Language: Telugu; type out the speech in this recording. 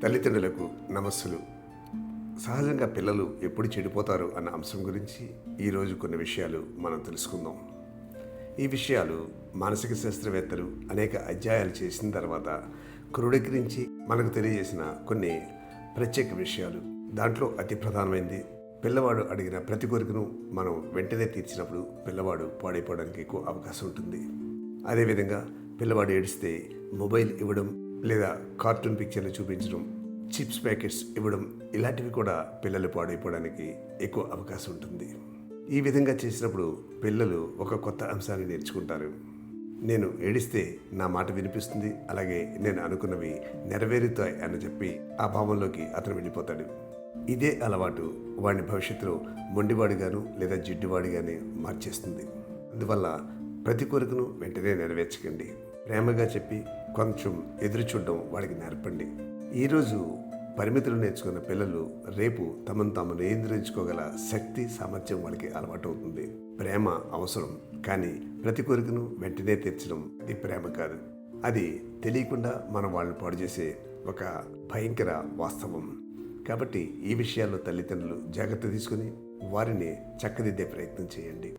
తల్లిదండ్రులకు నమస్సులు. సహజంగా పిల్లలు ఎప్పుడు చెడిపోతారు అన్న అంశం గురించి ఈరోజు కొన్ని విషయాలు మనం తెలుసుకుందాం. ఈ విషయాలు మానసిక శాస్త్రవేత్తలు అనేక అధ్యాయాలు చేసిన తర్వాత క్రోడీకరించి మనకు తెలియజేసిన కొన్ని ప్రత్యేక విషయాలు. దాంట్లో అతి ప్రధానమైనది, పిల్లవాడు అడిగిన ప్రతి కోరికను మనం వెంటనే తీర్చినప్పుడు పిల్లవాడు పాడైపోవడానికి ఎక్కువ అవకాశం ఉంటుంది. అదేవిధంగా పిల్లవాడు ఏడిస్తే మొబైల్ ఇవ్వడం లేదా కార్టూన్ పిక్చర్లు చూపించడం, చిప్స్ ప్యాకెట్స్ ఇవ్వడం, ఇలాంటివి కూడా పిల్లలు పాడైపోవడానికి ఎక్కువ అవకాశం ఉంటుంది. ఈ విధంగా చేసినప్పుడు పిల్లలు ఒక కొత్త అంశాన్ని నేర్చుకుంటారు. నేను ఏడిస్తే నా మాట వినిపిస్తుంది, అలాగే నేను అనుకున్నవి నెరవేరుతాయి అని చెప్పి ఆ భావంలోకి అతను వెళ్ళిపోతాడు. ఇదే అలవాటు వాడిని భవిష్యత్తులో మొండివాడిగాను లేదా జిడ్డువాడిగానే మార్చేస్తుంది. అందువల్ల ప్రతి కోరికను వెంటనే నెరవేర్చకండి. ప్రేమగా చెప్పి కొంచెం ఎదురు చూడడం వాడికి నేర్పండి. ఈరోజు పరిమితులు నేర్చుకున్న పిల్లలు రేపు తమను తాము నియంత్రించుకోగల శక్తి, సామర్థ్యం వాళ్ళకి అలవాటు అవుతుంది. ప్రేమ అవసరం, కానీ ప్రతి కోరికను వెంటనే తీర్చడం అది ప్రేమ కాదు. అది తెలియకుండా మనం వాళ్ళని పాడు చేసే ఒక భయంకర వాస్తవం. కాబట్టి ఈ విషయాల్లో తల్లిదండ్రులు జాగ్రత్త తీసుకుని వారిని చక్కదిద్దే ప్రయత్నం చేయండి.